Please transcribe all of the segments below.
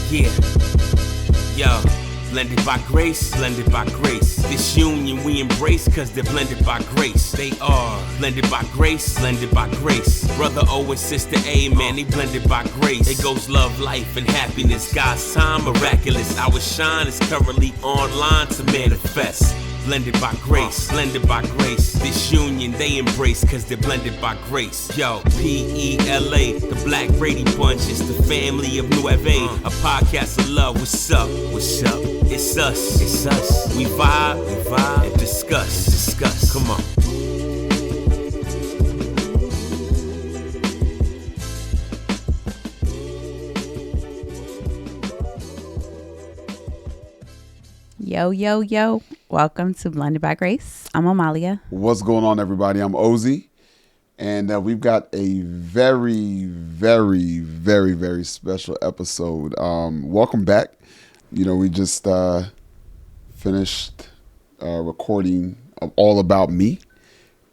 Yeah, yo, blended by grace, blended by grace. This union we embrace cause they're blended by grace. They are blended by grace, blended by grace. Brother O and sister A, man, they blended by grace. It goes love, life, and happiness. God's time, miraculous. Our shine is currently online to manifest. Blended by grace, blended by grace. This union they embrace cause they're blended by grace. Yo, P-E-L-A, the Black Brady Bunch. It's the family of Nueve, a podcast of love. What's up? What's up? It's us, it's us. We vibe, and discuss. Come on. Yo. Welcome to Blended by Grace. I'm Amallia. What's going on, everybody? I'm Ozzy. And we've got a very special episode. Welcome back. You know, we just finished recording of All About Me.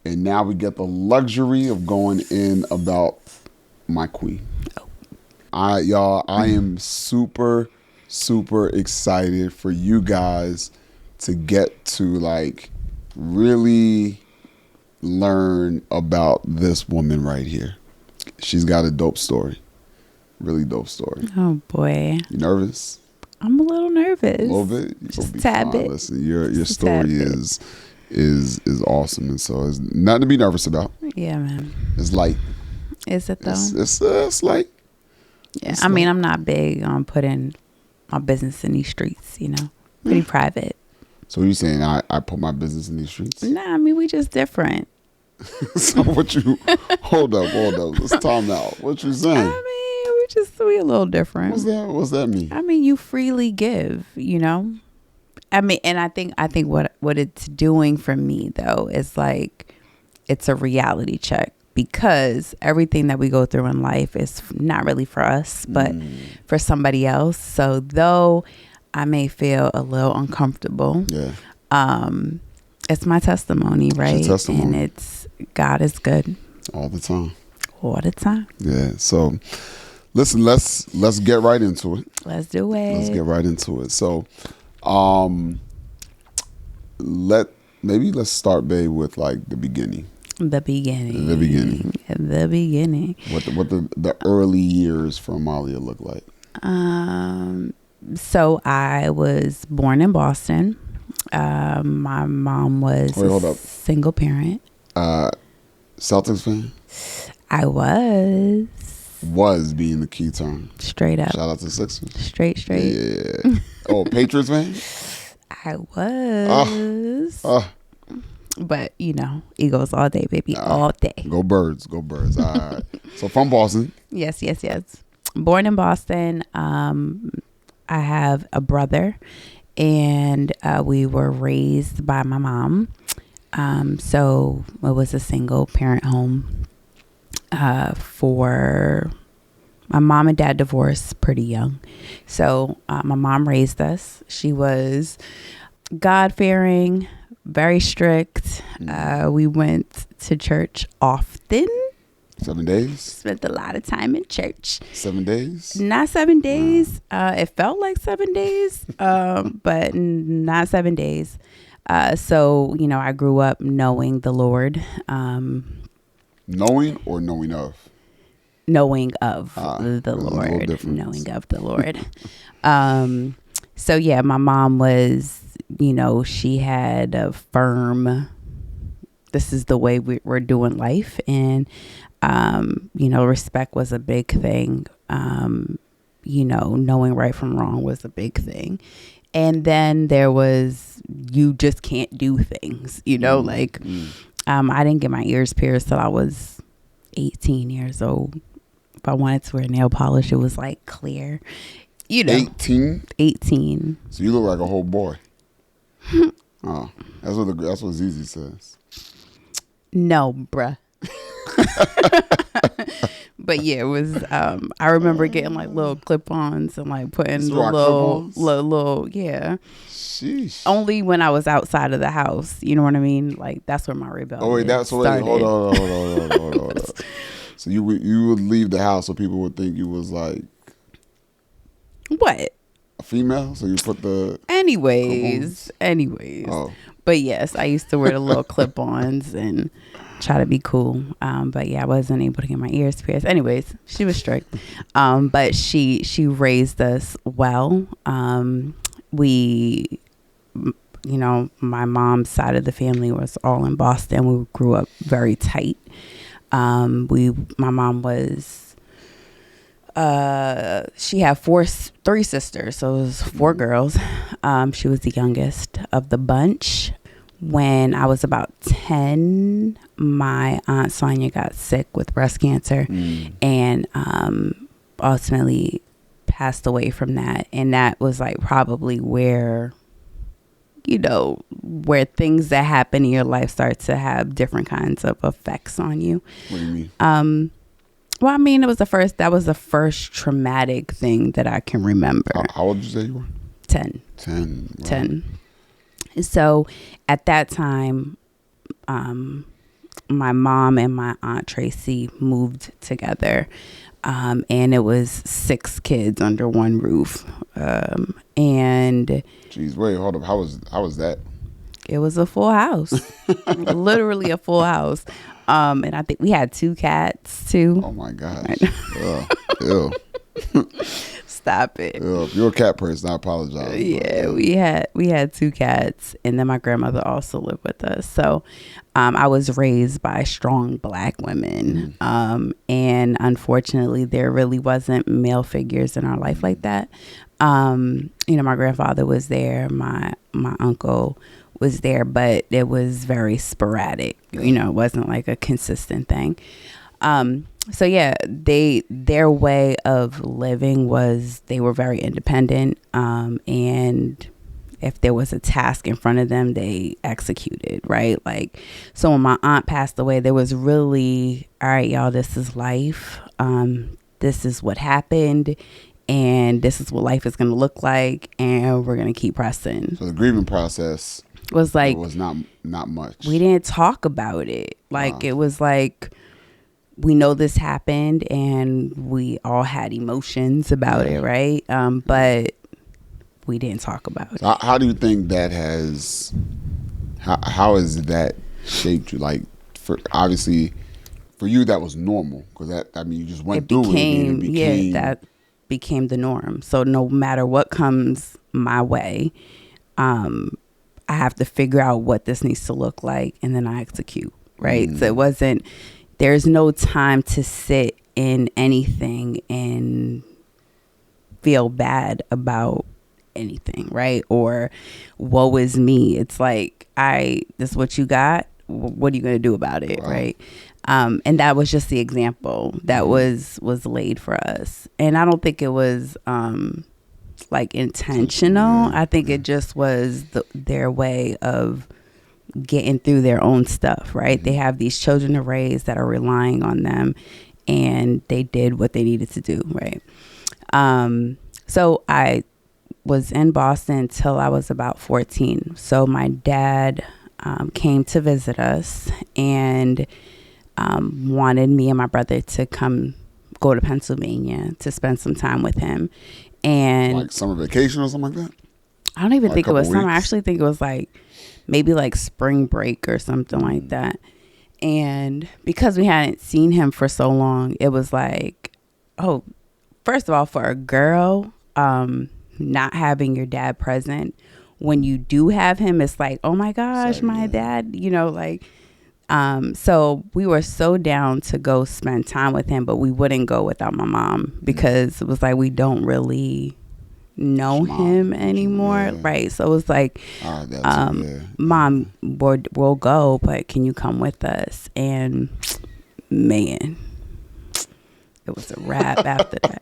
And now we get the luxury of going in about my queen. I am super excited for you guys to get to like really learn about this woman right here. She's got a dope story. Really dope story. Oh boy. You nervous? I'm a little nervous. A little bit? Just a tad bit. Listen, your story is awesome, and so it's nothing to be nervous about. Yeah, man. It's light. Is it though? It's light. Yeah. It's mean, light. I'm not big on putting my business in these streets, you know. Pretty private. So you saying I put my business in these streets? Nah, I mean, we just different. So what you hold up. Let's time out. What you saying? I mean, we a little different. What's that mean? I mean, you freely give, you know. I mean, and I think what it's doing for me though is like it's a reality check, because everything that we go through in life is not really for us, but for somebody else. So though I may feel a little uncomfortable, it's my testimony, right? It's your testimony. And it's God is good All the time. all the time. Yeah. So listen, let's get right into it. Let's do it. Let's get right into it. So let's start, babe, with like the beginning. The beginning. What the early years for Amallia look like? So I was born in Boston. My mom was a single parent. Celtics fan? I was being the key term. straight up. Shout out to Sixers. Straight. Yeah. Oh, Patriots fan? I was. But, you know, Eagles all day, baby. All day. Go Birds. All right. So from Boston. Yes. Born in Boston. I have a brother, and we were raised by my mom. So it was a single parent home. For my mom and dad divorced pretty young. So my mom raised us. She was God-fearing, very strict. We went to church often. 7 days? Spent a lot of time in church. 7 days? Not 7 days. It felt like 7 days, but not 7 days. So, you know, I grew up knowing the Lord. Knowing or knowing of? Knowing of the Lord. Knowing of the Lord. So, yeah, my mom was, you know, she had a firm, this is the way we're doing life. And, you know, respect was a big thing. You know, knowing right from wrong was a big thing. And then there was, you just can't do things, you know, I didn't get my ears pierced till I was 18 years old. If I wanted to wear nail polish, it was like clear, you know. 18. So you look like a whole boy. Oh, that's what Zizi says. No, bruh. But yeah, it was. I remember getting like little clip-ons and like putting the little, yeah. Sheesh. Only when I was outside of the house, you know what I mean? Like that's where my rebellion. Oh wait, started. Hold on. So you would leave the house so people would think you was like. Well, What? A female? So you put the... Anyways. Oh. But yes, I used to wear the little clip-ons and try to be cool. But yeah, I wasn't able to get my ears pierced. Anyways, she was strict. But she raised us well. We, you know, my mom's side of the family was all in Boston. We grew up very tight. My mom was, she had three sisters, so it was four girls. She was the youngest of the bunch. When I was about 10, my aunt Sonia got sick with breast cancer and ultimately passed away from that. And that was like probably where, you know, where things that happen in your life start to have different kinds of effects on you. What do you mean? Well, I mean, that was the first traumatic thing that I can remember. How old did you say you were? 10. 10. Wow. 10. So at that time, my mom and my aunt Tracy moved together. And it was 6 kids under one roof. And jeez, wait, hold up. How was that? it was a full house. Literally a full house. And I think we had 2 cats too. Oh my gosh. Ew. Stop it. Ew. If you're a cat person, I apologize. Yeah, we had 2 cats, and then my grandmother also lived with us. So I was raised by strong Black women. And unfortunately, there really wasn't male figures in our life like that. You know, my grandfather was there, my uncle was there, but it was very sporadic. You know, it wasn't like a consistent thing. So yeah, their way of living was they were very independent, and if there was a task in front of them, they executed, right? Like, so when my aunt passed away, there was really, all right, y'all, this is life. This is what happened, and this is what life is going to look like, and we're going to keep pressing. So the grieving process was like, it was not much. We didn't talk about it. Like, it was like, we know this happened and we all had emotions about it, right? But we didn't talk about it. So how do you think that has, how has that shaped you? Like, obviously for you that was normal, because that, I mean, you just went through it and it became. Yeah, that became the norm. So no matter what comes my way, I have to figure out what this needs to look like, and then I execute, right? So it wasn't, there's no time to sit in anything and feel bad about anything, right? Or woe is me. It's like, this is what you got. What are you going to do about it, right? And that was just the example that was laid for us. And I don't think it was like intentional. I think it just was their way of getting through their own stuff, right? They have these children to raise that are relying on them, and they did what they needed to do, right? So I was in Boston till I was about 14. So my dad came to visit us and wanted me and my brother to go to Pennsylvania to spend some time with him. And like summer vacation or something like that? I don't even think it was summer. I weeks? actually think it was like maybe like spring break or something like that. And because we hadn't seen him for so long, it was like, oh, first of all, for a girl, not having your dad present, when you do have him, it's like, oh my gosh, my dad, you know, like, so we were so down to go spend time with him, but we wouldn't go without my mom because it was like, we don't really know him anymore. Right. So it was like, Mom, we'll go, but can you come with us? And man, it was a wrap after that.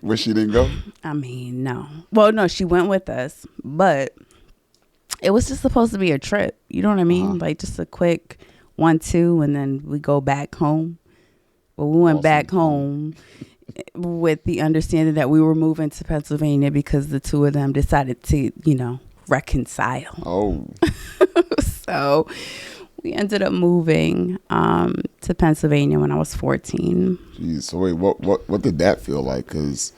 Wish she didn't go? I mean, no. Well, no, she went with us, but it was just supposed to be a trip. You know what I mean? Like just a quick 1-2, and then we go back home. Well, we went back home with the understanding that we were moving to Pennsylvania because the two of them decided to, you know, reconcile. Oh. So we ended up moving to Pennsylvania when I was 14. Jeez, so wait, what did that feel like? Because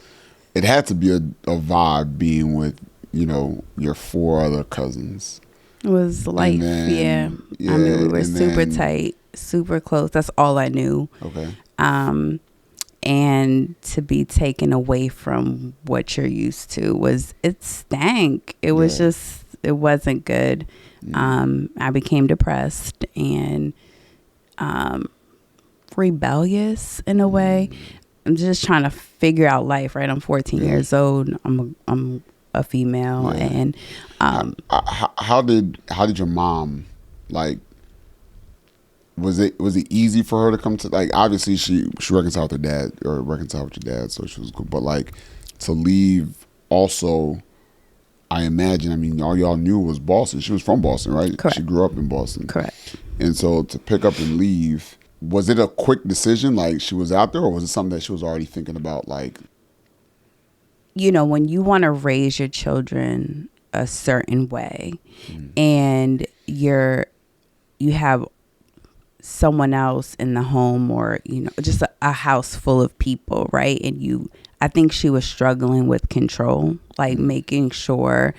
it had to be a vibe being with, you know, your 4 other cousins. It was life. Yeah. I mean, we were super tight, super close. That's all I knew. Okay. And to be taken away from what you're used to it stank. It was just, it wasn't good. I became depressed and rebellious in a way. I'm just trying to figure out life, right? I'm 14 years old. I'm a female, and how did your mom, like, was it easy for her to come to, like, obviously she reconciled with her dad, or reconciled with your dad, so she was good, but like to leave also, I imagine, I mean, all y'all knew was Boston. She was from Boston, right? Correct. She grew up in Boston. Correct. And so to pick up and leave, was it a quick decision, like she was out there, or was it something that she was already thinking about, like? You know, when you want to raise your children a certain way, and you have someone else in the home, or, you know, just a house full of people, right? And I think she was struggling with control, like making sure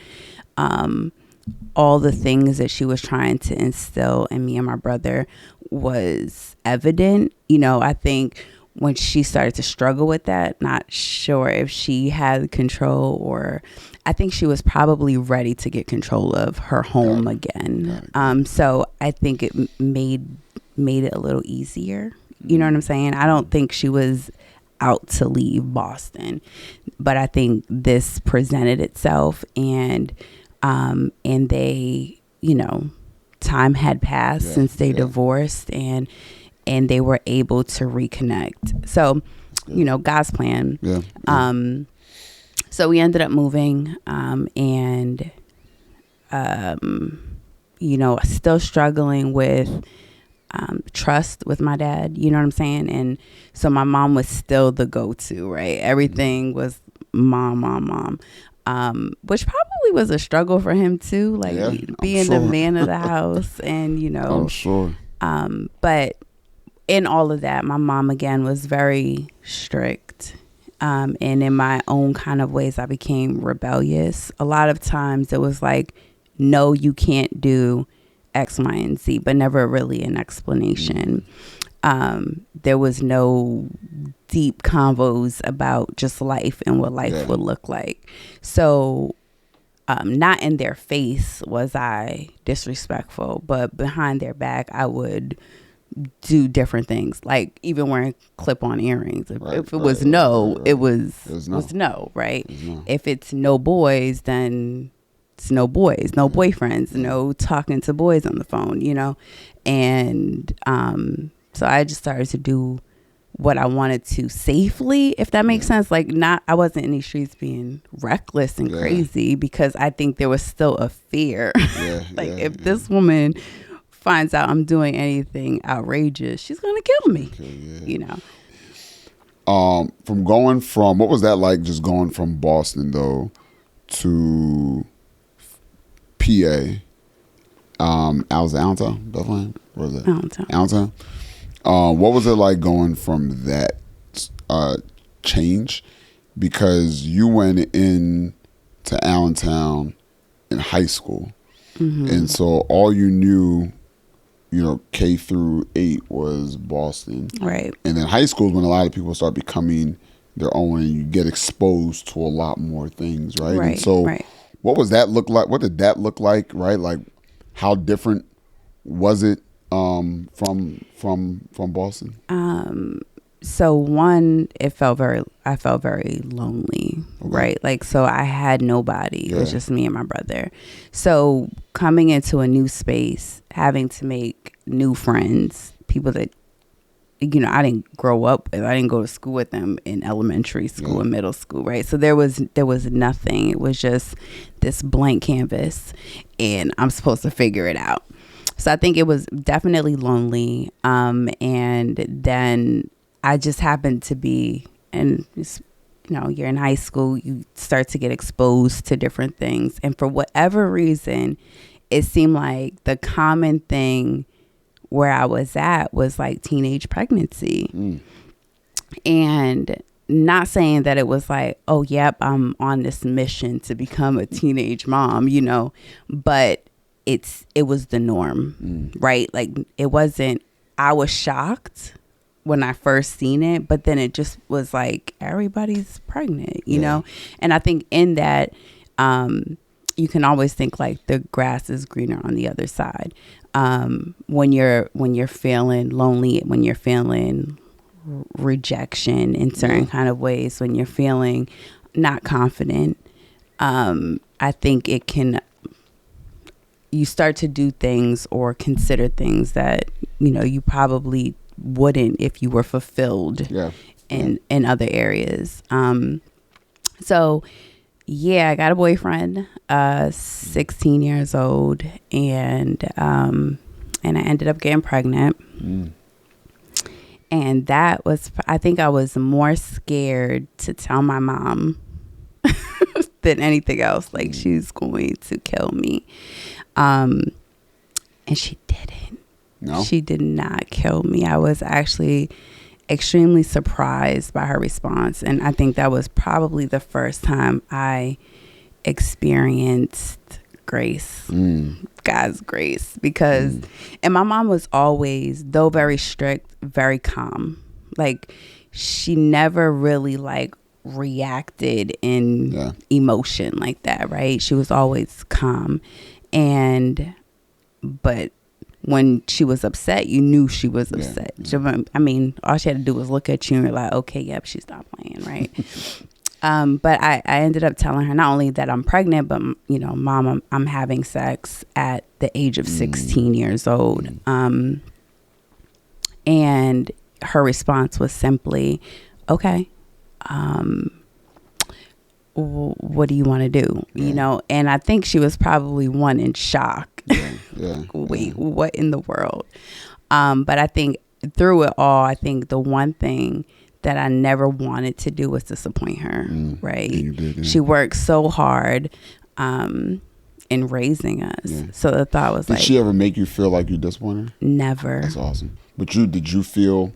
all the things that she was trying to instill in me and my brother was evident. You know, I think when she started to struggle with that, not sure if she had control, or I think she was probably ready to get control of her home again. So I think it made it a little easier. You know what I'm saying? I don't think she was out to leave Boston, but I think this presented itself, and they, you know, time had passed since they divorced, and they were able to reconnect. So, you know, God's plan. So we ended up moving, and you know, still struggling with trust with my dad, you know what I'm saying? And so my mom was still the go-to, right? Everything was mom, which probably was a struggle for him too, like being the man of the house, and, you know, I'm sure. But in all of that, my mom again was very strict. And in my own kind of ways, I became rebellious. A lot of times it was like, no, you can't do X, Y, and Z, but never really an explanation. There was no deep convos about just life and what life would look like. So not in their face was I disrespectful, but behind their back, I would do different things, like even wearing clip-on earrings. If it was no, it was no, right? If it's no boys, then it's no boys, no boyfriends, no talking to boys on the phone, you know? And so I just started to do what I wanted to safely, if that makes sense. Like, I wasn't in these streets being reckless and crazy, because I think there was still a fear. If this woman finds out I'm doing anything outrageous, she's going to kill me, you know? From going from, what was that like, just going from Boston, though, to PA, Allentown, Bethlehem? What was it? Allentown. What was it like going from that change? Because you went in to Allentown in high school, and so all you knew, you know, K through 8 was Boston, right? And then high school is when a lot of people start becoming their own, and you get exposed to a lot more things, right? And so, what was that look like? What did that look like, right? Like, how different was it from Boston? So one, I felt very lonely, right? Like, so I had nobody. It was just me and my brother. So coming into a new space, having to make new friends, people that, you know, I didn't grow up with, I didn't go to school with them in elementary school and middle school, right? So there was nothing. It was just this blank canvas, and I'm supposed to figure it out. So I think it was definitely lonely. And then I just happened to be, and you know, you're in high school, you start to get exposed to different things. And for whatever reason, it seemed like the common thing where I was at was like teenage pregnancy. And not saying that it was like, oh, yep, I'm on this mission to become a teenage mom, you know, but it was the norm, right? Like it wasn't, I was shocked when I first seen it, but then it just was like, everybody's pregnant, you know? And I think in that, you can always think like the grass is greener on the other side. When you're feeling lonely, when you're feeling rejection in certain kind of ways, when you're feeling not confident, I think you start to do things or consider things that, you know, you probably wouldn't if you were fulfilled in other areas. So yeah, I got a boyfriend, 16 years old, and I ended up getting pregnant. And that was, I think I was more scared to tell my mom than anything else. Like, she's going to kill me. And she didn't. No? She did not kill me. I was actually extremely surprised by her response. And I think that was probably the first time I experienced grace. God's grace, because and my mom was always, though very strict, very calm. Like, she never really like reacted in emotion like that, right? She was always calm. But when she was upset, you knew she was upset. I mean, all she had to do was look at you and you're like, okay, yep, she stopped playing, right? But I ended up telling her not only that I'm pregnant, but, you know, Mom, I'm having sex at the age of 16 years old. And her response was simply, okay, what do you want to do? You know, and I think she was probably one in shock. Wait, what in the world? But I think through it all, I think the one thing that I never wanted to do was disappoint her, right? You did, She worked so hard in raising us. So the thought was, did she ever make you feel like you disappointed her? Never. That's awesome. But did you feel...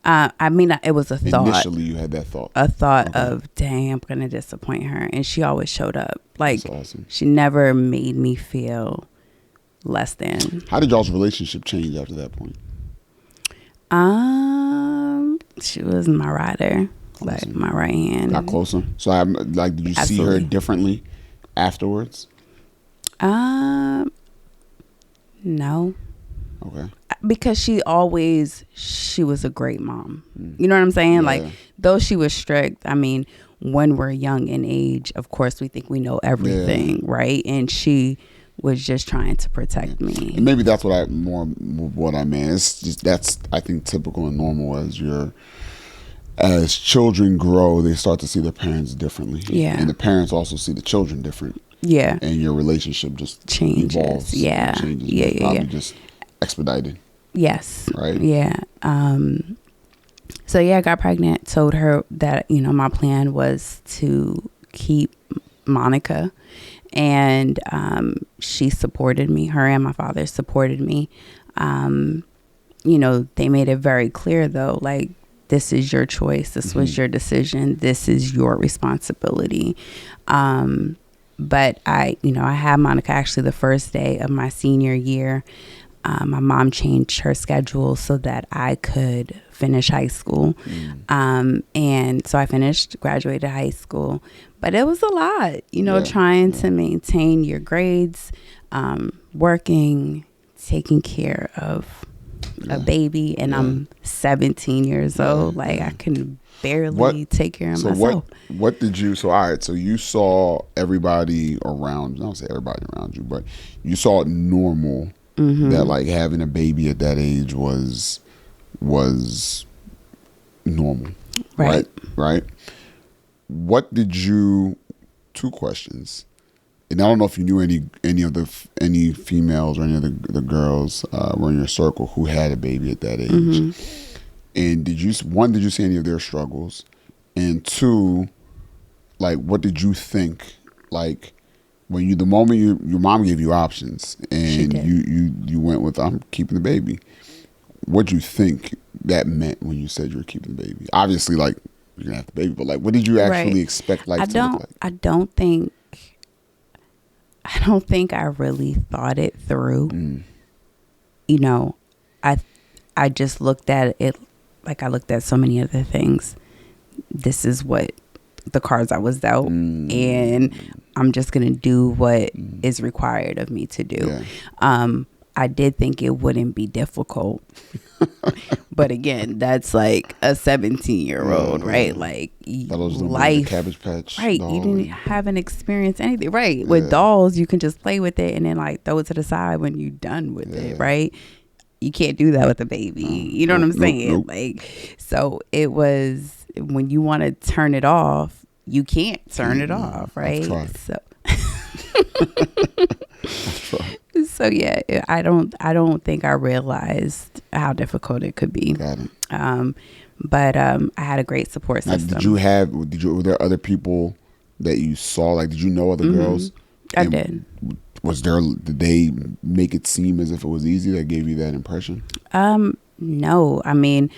I mean, it was a thought. Initially, you had that thought. A thought of, dang, I'm going to disappoint her. And she always showed up. Like, that's awesome. She never made me feel less than. How did y'all's relationship change after that point? She was my rider, like my right hand. Got closer. So, did you see her differently afterwards? No. Okay. Because she was a great mom. You know what I'm saying? Like, though she was strict, I mean, when we're young in age, of course, we think we know everything, right? And she was just trying to protect me. And maybe that's what I meant. It's just, that's, I think, typical and normal as children grow, they start to see their parents differently. Yeah. And the parents also see the children different. Yeah. And your relationship just changes. Evolves. Yeah. Changes. Yeah. Probably just expedited. Yes. Right. Yeah. So I got pregnant, told her that, you know, my plan was to keep Monica, and she supported me. Her and my father supported me. You know, they made it very clear though, like, this is your choice. This was your decision. This is your responsibility. But I had Monica actually the first day of my senior year. My mom changed her schedule so that I could finish high school. And so I graduated high school. But it was a lot, you know, trying to maintain your grades, working, taking care of a baby. And I'm 17 years old. Like, I can barely take care of myself. What did you, all right, so you saw everybody around, I don't say everybody around you, but you saw it normal that, like, having a baby at that age was normal. Right. What did you, two questions, and I don't know if you knew any females or any of the girls were in your circle who had a baby at that age. And did you see any of their struggles? And two, like, what did you think? Like, when the moment your mom gave you options and you went with, I'm keeping the baby. What do you think that meant when you said you were keeping the baby? Obviously, like, you're gonna have the baby, but like, what did you actually expect life to look like? I don't think I really thought it through. You know, I just looked at it like I looked at so many other things. This is what the cards I was dealt, and I'm just gonna do what is required of me to do. Yeah. I did think it wouldn't be difficult, but again, that's like a 17-year-old, right? Like life, Cabbage Patch, right? You didn't haven't experienced anything, right? With dolls, you can just play with it and then like throw it to the side when you're done with it, right? You can't do that with a baby. You know what I'm saying? Nope. Like, so it was when you want to turn it off, you can't turn it off, right? So. So yeah, I don't think I realized how difficult it could be. Got it. But I had a great support system. Were there other people that you saw? Like, did you know other girls? I did. Did they make it seem as if it was easy? That gave you that impression? No. I mean,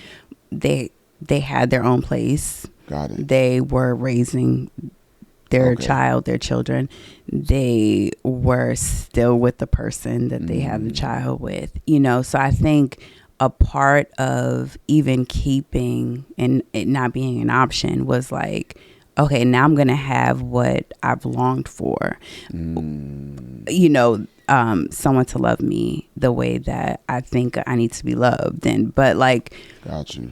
they had their own place. Got it. They were raising their children. They were still with the person that they had the child with, you know. So I think a part of even keeping and it not being an option was like, okay, now I'm gonna have what I've longed for, you know, someone to love me the way that I think I need to be loved. But like, got you.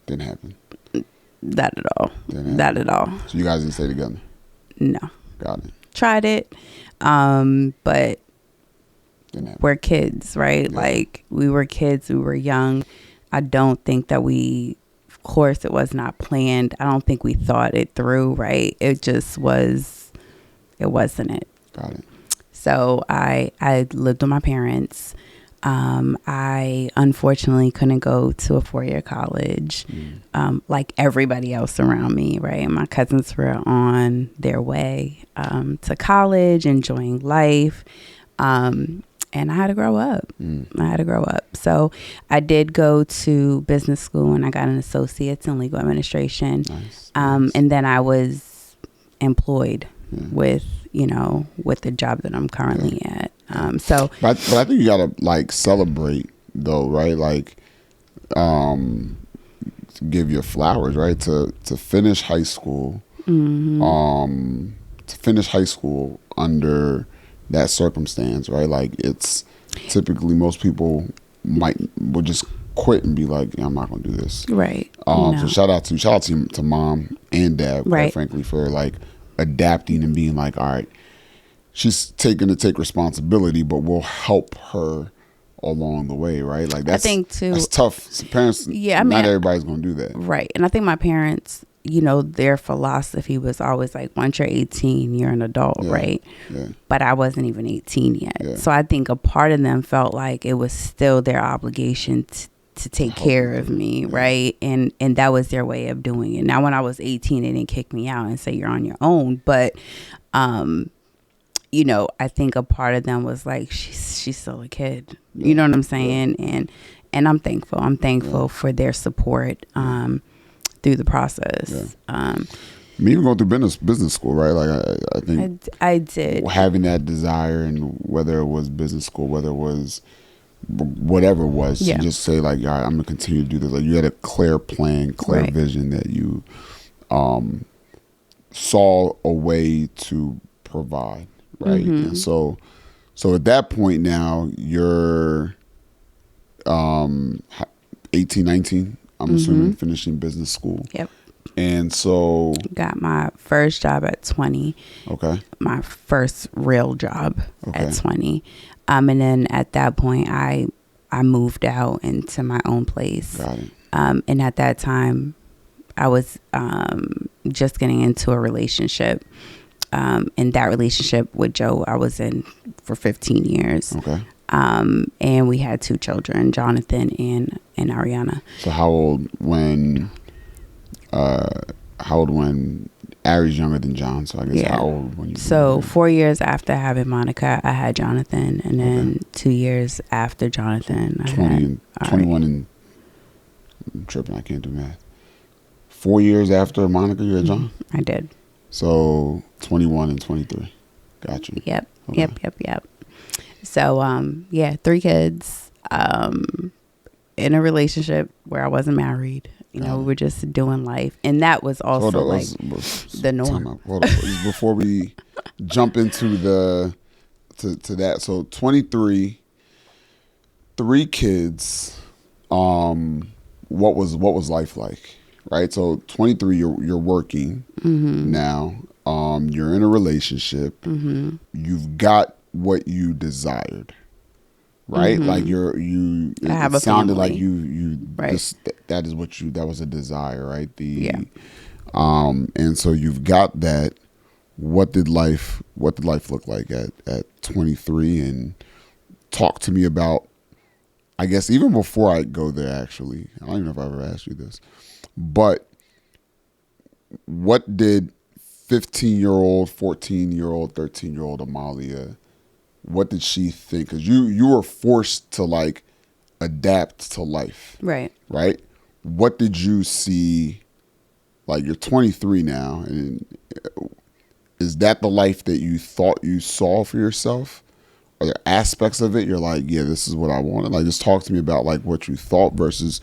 Didn't happen. Not at all. Not at all. So you guys didn't stay together? No. Got it. Tried it, but we're kids, right? Yeah. Like, we were kids, we were young. I don't think that of course it was not planned. I don't think we thought it through, right? It just was, it wasn't it. Got it. So I lived with my parents. I unfortunately couldn't go to a 4-year college, like everybody else around me, right? My cousins were on their way to college, enjoying life, and I had to grow up. So I did go to business school, and I got an associate's in legal administration. Nice. And then I was employed with the job that I'm currently at. But I think you gotta like celebrate though, right? Like, to give your flowers, right? To finish high school, under that circumstance, right? Like, it's typically most people would just quit and be like, yeah, I'm not gonna do this, right? So shout out to mom and dad, quite frankly, for like adapting and being like, all right, she's take responsibility, but we'll help her along the way, right? Like, that's, I think too, that's tough. So parents, not everybody's gonna do that, right? And I think my parents, their philosophy was always like, once you're 18, you're an adult, right? Yeah. But I wasn't even 18 yet, so I think a part of them felt like it was still their obligation to take care of me, right? And that was their way of doing it. Now, when I was 18, they didn't kick me out and say you're on your own, but I think a part of them was like, she's still a kid. You know what I'm saying? And I'm thankful. I'm thankful for their support through the process. Even going through business school, right? Like, I think I did. Having that desire, and whether it was business school, whether it was whatever it was, to just say like, all right, I'm gonna continue to do this. Like, you had a clear plan, clear vision that you saw a way to provide, right? And so at that point now, you're 18, 19, I'm assuming, finishing business school. Yep. And so got my first job at 20. Okay. My first real job at 20. And then at that point, I moved out into my own place. Got it. And at that time, I was just getting into a relationship. And that relationship with Joe, I was in for 15 years. Okay. And we had 2 children, Jonathan and Ariana. So how old when Ari's younger than John? So I guess how old when you? So 4 years after having Monica, I had Jonathan, and then 2 years after Jonathan, I 20 had and 21 and I'm tripping. I can't do math. 4 years after Monica, you had John? I did. So 21 and 23. Got you. Yep. Okay. Yep. So, 3 kids, in a relationship where I wasn't married. We were just doing life. And that was also the norm. Hold on. Before we jump into to that. So 23, 3 kids. What was life like? Right. So 23, you're working now. You're in a relationship. You've got what you desired. Right, like I have it a sounded family. like you Right. that was a desire, right? And so you've got that. What did life look like at 23? And talk to me about, I guess even before I go there, actually, I don't even know if I ever asked you this, but what did 15-year-old, 14-year-old, 13-year-old Amallia, what did she think? Because you were forced to like adapt to life. Right. What did you see? Like, you're 23 now, and is that the life that you thought you saw for yourself? Are there aspects of it you're like, yeah, this is what I wanted? Like, just talk to me about like what you thought versus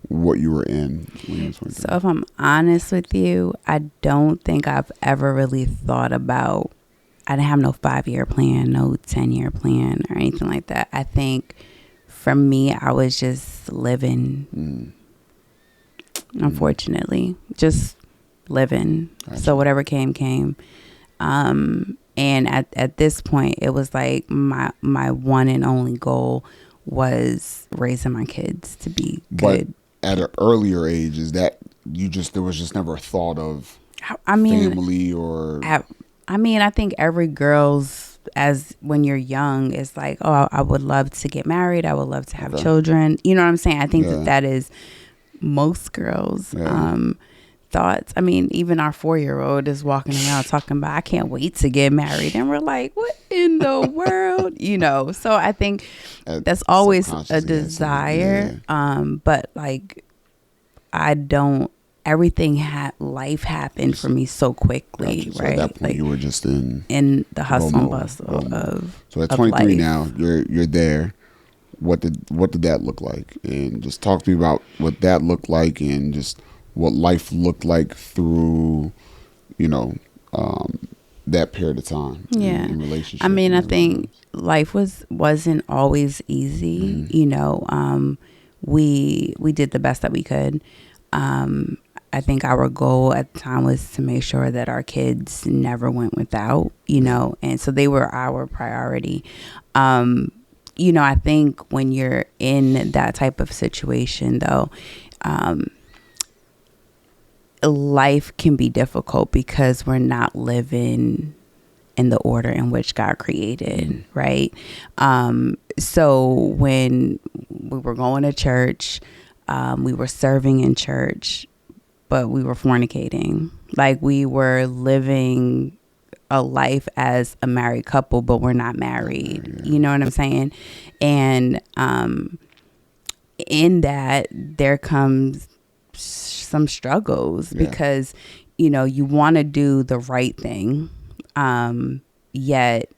what you were in when you were 23. So if I'm honest with you, I don't think I've ever really thought about, I didn't have no 5-year plan, no 10-year plan or anything like that. I think for me, I was just living, unfortunately, just living. Gotcha. So whatever came. And at this point, it was like my one and only goal was raising my kids to be good. But at an earlier age, is that there was just never a thought of family or... I think every girl's, as when you're young, is like, oh, I would love to get married. I would love to have children. You know what I'm saying? I think that is most girls' thoughts. I mean, even our 4-year-old is walking around talking about, I can't wait to get married. And we're like, what in the world? So I think that's always a desire. But like, life happened for me so quickly, Gotcha. So right? at that point, like, you were just in the hustle and bustle of So at 23 life. now, you're there. What did that look like? And just talk to me about what that looked like, and just what life looked like through, that period of time. In relationships. I mean, I think life wasn't always easy. We did the best that we could. I think our goal at the time was to make sure that our kids never went without, and so they were our priority. I think when you're in that type of situation, though, life can be difficult because we're not living in the order in which God created, right? So when we were going to church, we were serving in church, but we were fornicating. Like, we were living a life as a married couple, but we're not married. You know what I'm saying? And in that, there comes some struggles because, you want to do the right thing, yet,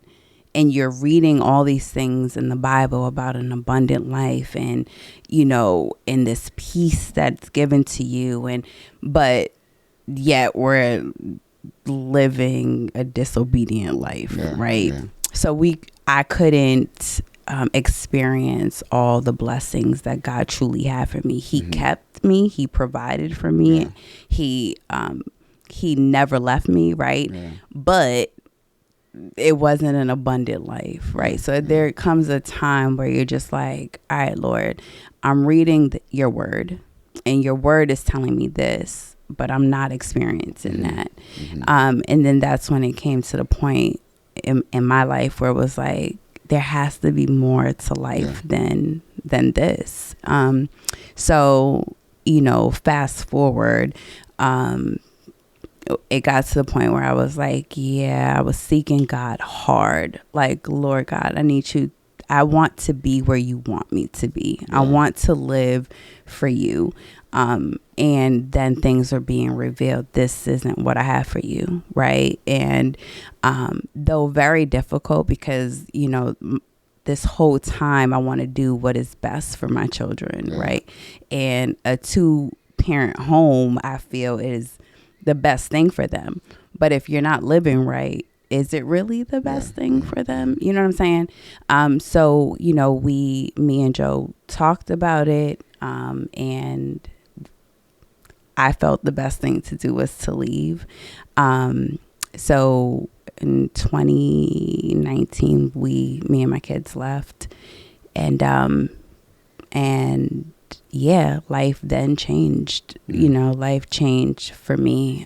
and you're reading all these things in the Bible about an abundant life and, in this peace that's given to you. But yet we're living a disobedient life, right? Yeah. So I couldn't experience all the blessings that God truly had for me. He kept me. He provided for me. He never left me, right? But it wasn't an abundant life, right? So there comes a time where you're just like, all right, Lord, I'm reading your word, and your word is telling me this, but I'm not experiencing that. And then that's when it came to the point in my life where it was like, there has to be more to life than this. So, fast forward, it got to the point where I was like, I was seeking God hard. Like, Lord God, I need you. I want to be where you want me to be. I want to live for you. And then things are being revealed. This isn't what I have for you, right? And though very difficult, because this whole time I want to do what is best for my children, right? And a 2-parent home, I feel, is the best thing for them. But if you're not living right, is it really the best thing for them? You know what I'm saying? So, me and Joe talked about it, and I felt the best thing to do was to leave. So in 2019, me and my kids left, and yeah, life then changed. Life changed for me.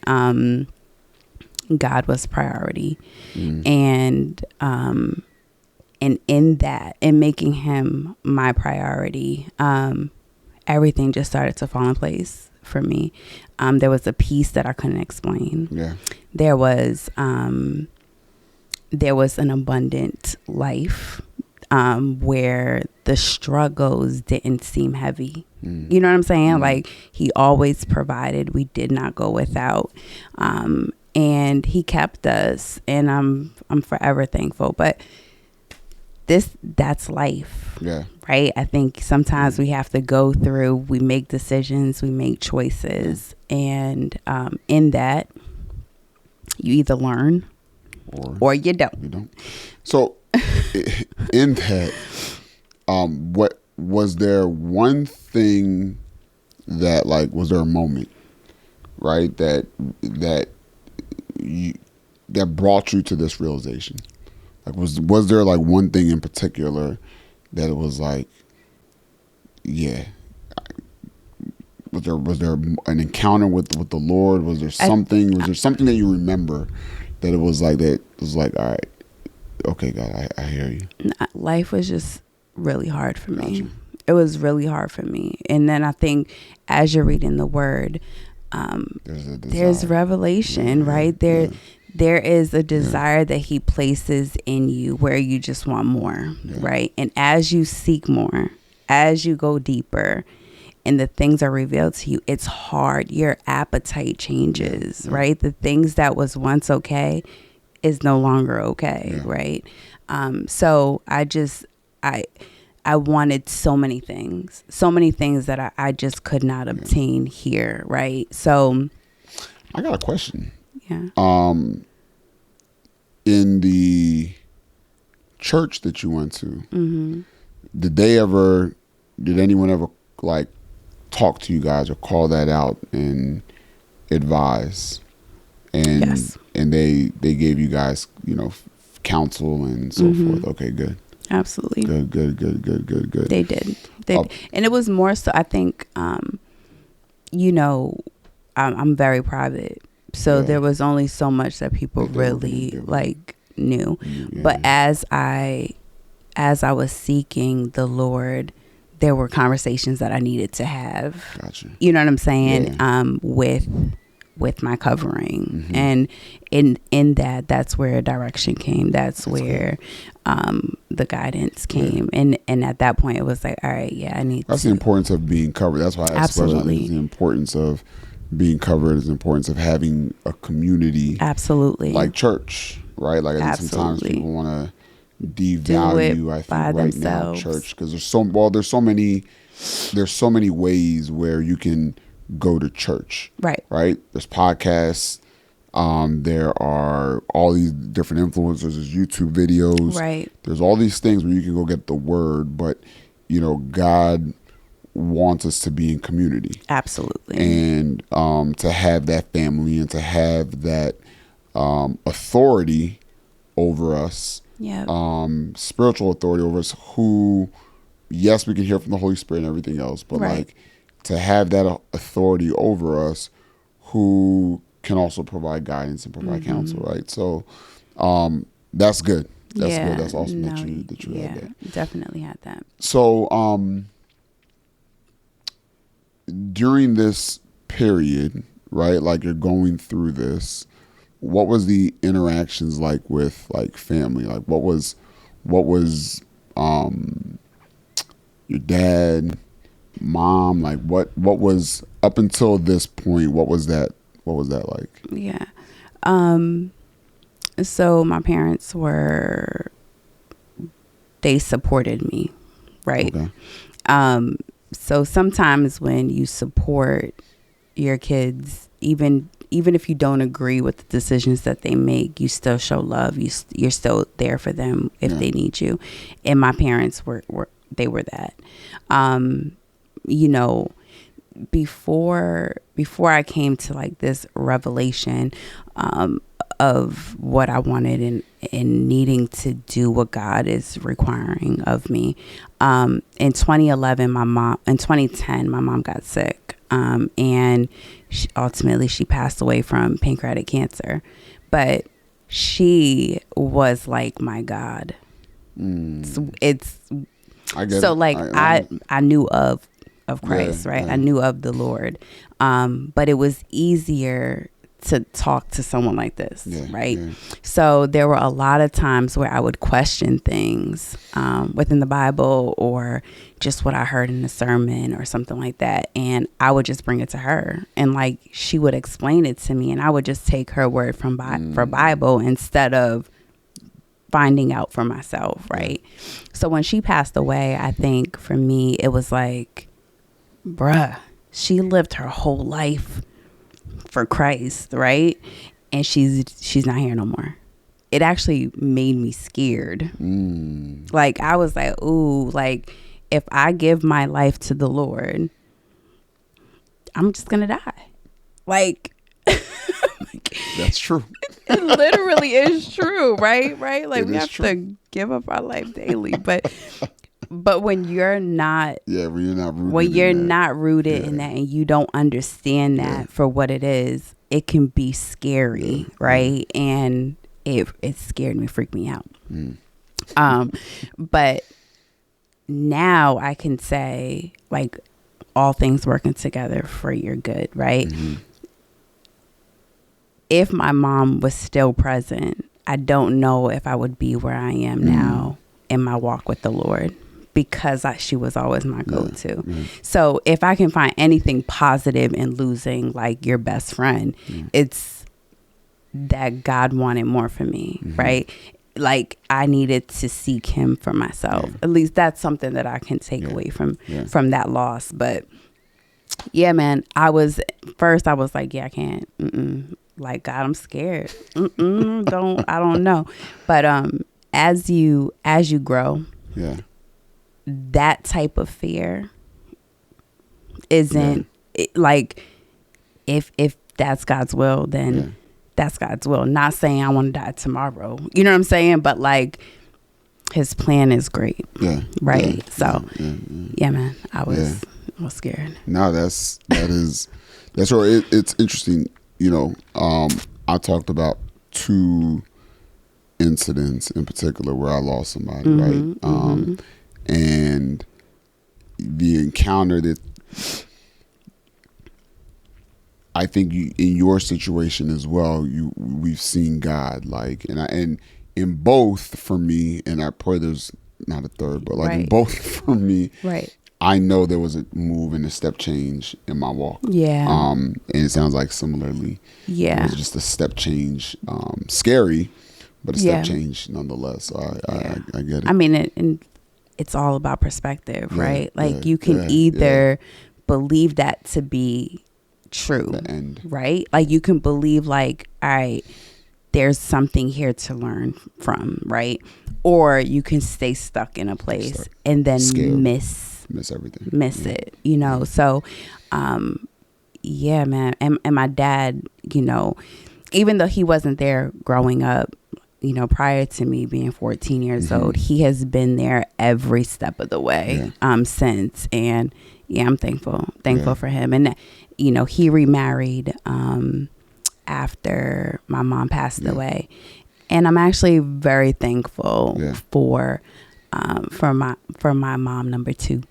God was priority, and in that, in making him my priority, everything just started to fall in place for me. There was a peace that I couldn't explain. There was an abundant life, where the struggles didn't seem heavy. You know what I'm saying? Like, he always provided. We did not go without. And he kept us, and I'm forever thankful. But that's life. Right? I think sometimes we have to go through, we make decisions, we make choices, and in that, you either learn or you don't. So in that, what was there one thing that, like, was there a moment, right, that brought you to this realization? Like, was there like one thing in particular that it was like, was there an encounter with the Lord? Was there something that you remember that it was like, all right, okay, God, I hear you? Life was just really hard for me. Gotcha. It was really hard for me. And then I think as you're reading the word, there's revelation, right? There is a desire that he places in you where you just want more, right? And as you seek more, as you go deeper, and the things are revealed to you, it's hard. Your appetite changes, right? The things that was once okay is no longer okay, right? So I wanted so many things that I just could not obtain here, right? So I got a question. Yeah. In the church that you went to, did anyone ever like talk to you guys or call that out and advise? And yes. And they gave you guys, counsel and so forth. Okay, good. Absolutely. Good. They did. And it was more so, I think, I'm very private. So there was only so much that people really knew. But as I was seeking the Lord, there were conversations that I needed to have. Gotcha. You know what I'm saying? With my covering. And in that's where direction came. That's where the guidance came. And at that point it was like, all right, I need That's the importance of being covered. That's why I asked the importance of being covered, is the importance of having a community. Absolutely. Like church, right? Like, I think sometimes people want to devalue, I think, right now, church, because there's so many ways where you can go to church. Right. There's podcasts. There are all these different influencers. There's YouTube videos. Right. There's all these things where you can go get the word, but God wants us to be in community. Absolutely. And to have that family and to have that authority over us, spiritual authority over us, who, yes, we can hear from the Holy Spirit and everything else, but like, to have that authority over us, who can also provide guidance and provide counsel, right? So that's good. That's good. That's awesome that you had that. Definitely had that. So during this period, right, like, you're going through this, what was the interactions like with like family? Like, what was your dad, mom, like what was up until this point, what was that like? Yeah. So my parents they supported me, right? Okay. So sometimes when you support your kids, even if you don't agree with the decisions that they make, you still show love. You're still there for them if they need you. And my parents were that. You know, before I came to like this revelation of what I wanted and needing to do what God is requiring of me. In 2010, my mom got sick. And ultimately she passed away from pancreatic cancer, but she was like my God. It's I get so it. like I knew of Christ, right? Yeah. I knew of the Lord. But it was easier to talk to someone like this, right? Yeah. So there were a lot of times where I would question things within the Bible or just what I heard in the sermon or something like that. And I would just bring it to her and like she would explain it to me and I would just take her word for Bible instead of finding out for myself, right? So when she passed away, I think for me, it was like, bruh, she lived her whole life for Christ, right? And she's not here no more. It actually made me scared. Like I was like, ooh, like if I give my life to the Lord, I'm just gonna die. Like that's true. It literally is true, right? Like it we have to give up our life daily, but when you're not when you're not rooted in that and you don't understand that for what it is, it can be scary, right? And it scared me, freaked me out. But now I can say like all things working together for your good, right? If my mom was still present, I don't know if I would be where I am now in my walk with the Lord. Because she was always my go-to. So if I can find anything positive in losing like your best friend, it's that God wanted more for me, right? Like I needed to seek him for myself. At least that's something that I can take away from that loss. But yeah, man, I was like, I can't. Like God, I'm scared. I don't know. But as you grow, that type of fear isn't like if that's God's will, then that's God's will. Not saying I want to die tomorrow. You know what I'm saying? But like his plan is great. Right. Yeah, man. I was scared. No, that's right. It's interesting. You know, I talked about 2 incidents in particular where I lost somebody, right? And the encounter that I think in your situation as well, we've seen God like, and in both for me, and I pray there's not a third, but like in both for me, I know there was a move and a step change in my walk. And it sounds like similarly, it was just a step change, scary, but a step change nonetheless. So I get it. I mean, it's all about perspective, right? Like you can either believe that to be true, right? Like you can believe like, all right, there's something here to learn from, right? Or you can stay stuck in a place and then miss everything, it, you know? So, man. And my dad, you know, even though he wasn't there growing up, you know, prior to me being 14 years old, he has been there every step of the way since. And I'm thankful for him. And, you know, he remarried after my mom passed away. And I'm actually very thankful for my mom number 2.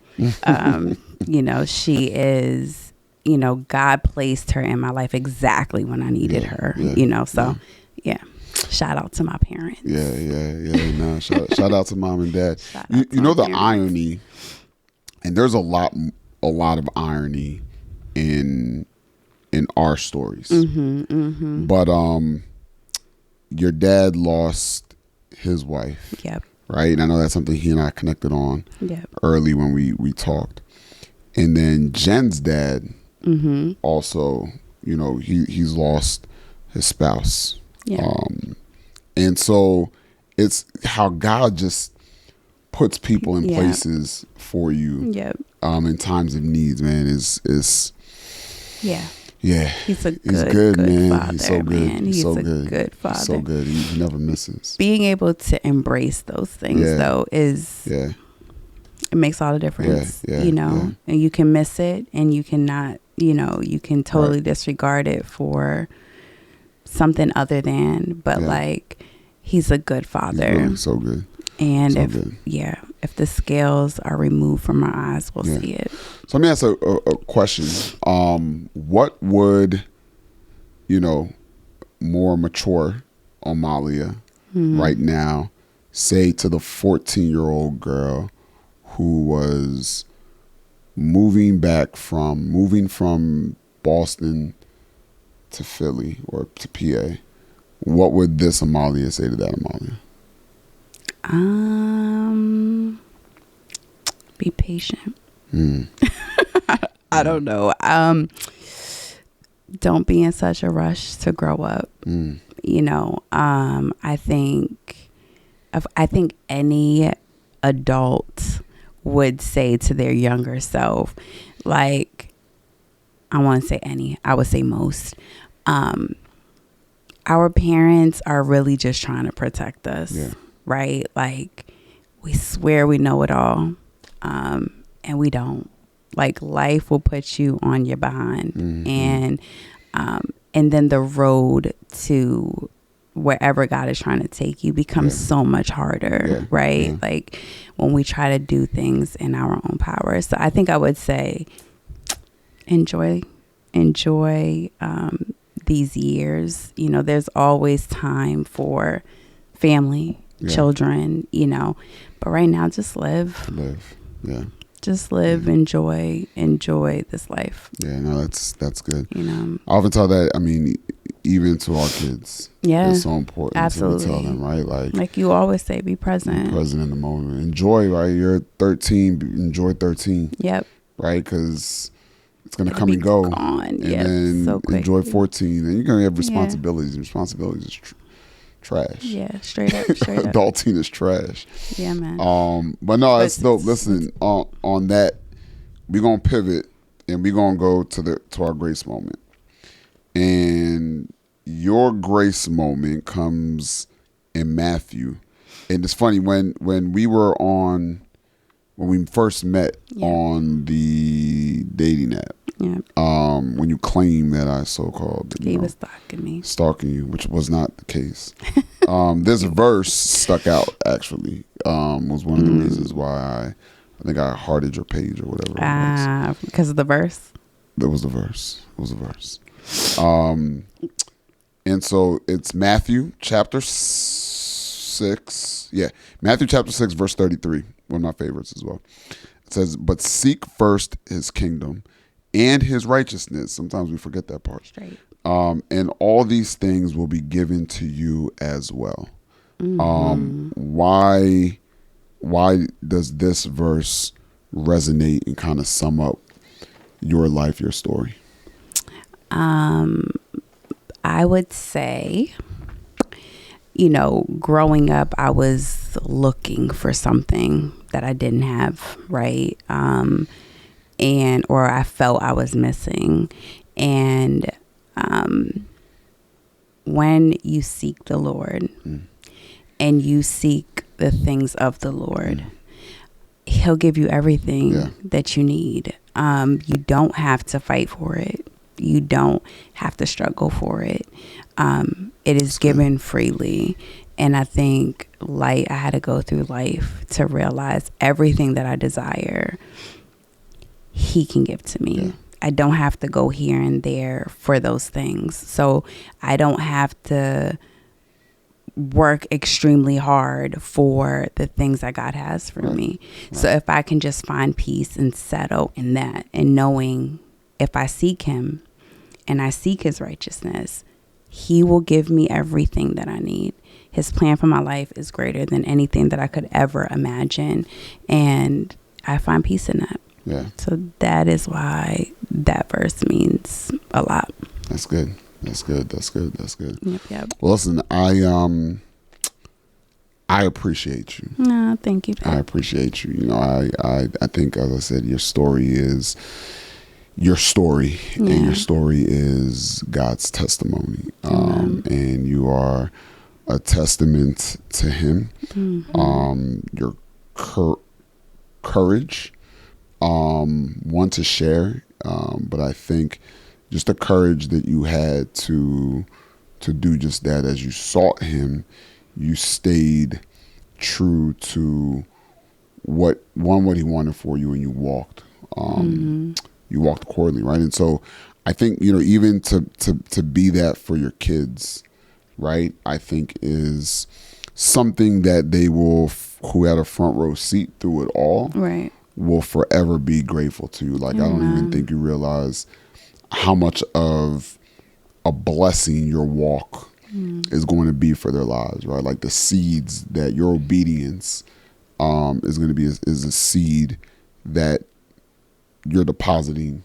You know, she is, you know, God placed her in my life exactly when I needed her, you know, so shout out to my parents. No, shout out to mom and dad. You know the parents. Irony, and there's a lot of irony in our stories. But your dad lost his wife. Yep. Right? And I know that's something he and I connected on early when we talked. And then Jen's dad also, you know, he's lost his spouse. Yeah. And so it's how God just puts people in places for you in times of needs, man, is yeah. He's good, man. Father, he's so good. Man. He's so a good. Father. He's so good. He never misses. Being able to embrace those things though is it makes all the difference. You know, and you can miss it and you cannot, you know, you can totally disregard it for something other than, but like he's a good Father. He's really so good. And so if good. If the scales are removed from our eyes, we'll see it. So let me ask a question. What would, you know, more mature Amallia right now say to the 14-year-old girl who was moving from Boston to Philly or to PA? What would this Amallia say to that Amallia? Be patient. I don't know. Don't be in such a rush to grow up. You know, I think any adult would say to their younger self, like, I want to say any, I would say most. Our parents are really just trying to protect us, right? Like, we swear we know it all, and we don't. Like, life will put you on your behind, and then the road to wherever God is trying to take you becomes so much harder, right? Like, when we try to do things in our own power. So I think I would say, enjoy these years. You know, there's always time for family, children, you know, but right now just live. Just live, enjoy this life. Yeah, no, that's good. You know, I often tell that, I mean, even to our kids, it's so important. Absolutely. To tell them, right? Like you always say, be present. Be present in the moment. Enjoy, right? You're 13, enjoy 13. Yep. Right? Because it's going to come and go. Gone. And then so quick. enjoy 14. And you're going to have responsibilities. And responsibilities is trash. Yeah, straight up. Adulting is trash. Yeah, man. But no, it's dope. Listen, on that, we're going to pivot and we're going to go to our grace moment. And your grace moment comes in Matthew. And it's funny, when we first met on the dating app, when you claimed that I so-called he was stalking you, which was not the case. This verse stuck out, actually, was one of the reasons why I think I hearted your page or whatever it was. Because of the verse? That was the verse. It was the verse. And so it's Matthew chapter 6. Yeah, Matthew chapter 6, verse 33. One of my favorites as well. It says, "But seek first his kingdom and his righteousness." Sometimes we forget that part. Straight. And all these things will be given to you as well. Why does this verse resonate and kind of sum up your life, your story? I would say, you know, growing up, I was looking for something that I didn't have, right? Or I felt I was missing. And when you seek the Lord and you seek the things of the Lord, he'll give you everything that you need. You don't have to fight for it. You don't have to struggle for it. It is given freely. And I think I had to go through life to realize everything that I desire, he can give to me. I don't have to go here and there for those things. So I don't have to work extremely hard for the things that God has for me. So if I can just find peace and settle in that and knowing if I seek him and I seek his righteousness, he will give me everything that I need. His plan for my life is greater than anything that I could ever imagine. And I find peace in that. Yeah. So that is why that verse means a lot. That's good. That's good. That's good. That's good. Yep. Well, listen, I appreciate you. No, thank you. I appreciate you. You know, I think, as I said, your story is your story, and your story is God's testimony. And you are a testament to him. Your courage, one to share, but I think just the courage that you had to do just that. As you sought him, you stayed true to what he wanted for you, and you walked. You walked accordingly, right? And so I think, you know, even to be that for your kids, right, I think is something that they will, who had a front row seat through it all, right, will forever be grateful to you. Like, I don't even think you realize how much of a blessing your walk is going to be for their lives, right? Like the seeds that your obedience is going to be is a seed that you're depositing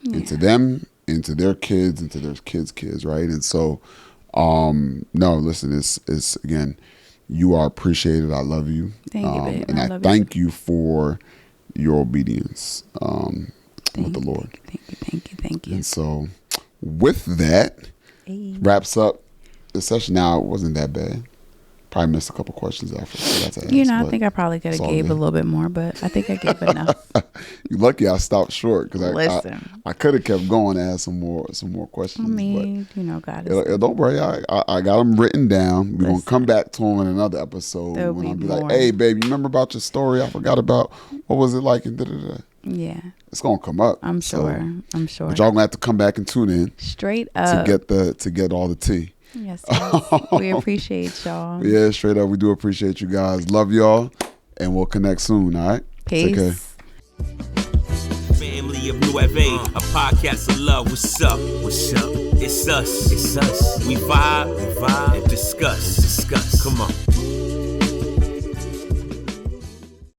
into them, into their kids, into their kids, right? And so, no, listen, it's again, you are appreciated. I love you. Thank you, babe. And I thank you for your obedience with the Lord. Thank you. And so, with that, wraps up the session. Now, it wasn't that bad. Probably missed a couple questions after. I think I probably could have gave a little bit more, but I think I gave enough. You're lucky I stopped short, because I could have kept going and asked some more questions. I mean, but God is. Don't worry, I got them written down. We're gonna come back to them in another episode when I'll be like, "Hey, babe, you remember about your story? I forgot about what was it like?" And da-da-da. Yeah, it's gonna come up. I'm sure. But y'all gonna have to come back and tune in straight up to get all the tea. Yes. We appreciate y'all. Yeah, straight up, we do appreciate you guys. Love y'all, and we'll connect soon. All right. Peace. Take care. Family of New Ave, a podcast of love. What's up? It's us. We vibe and discuss. Come on.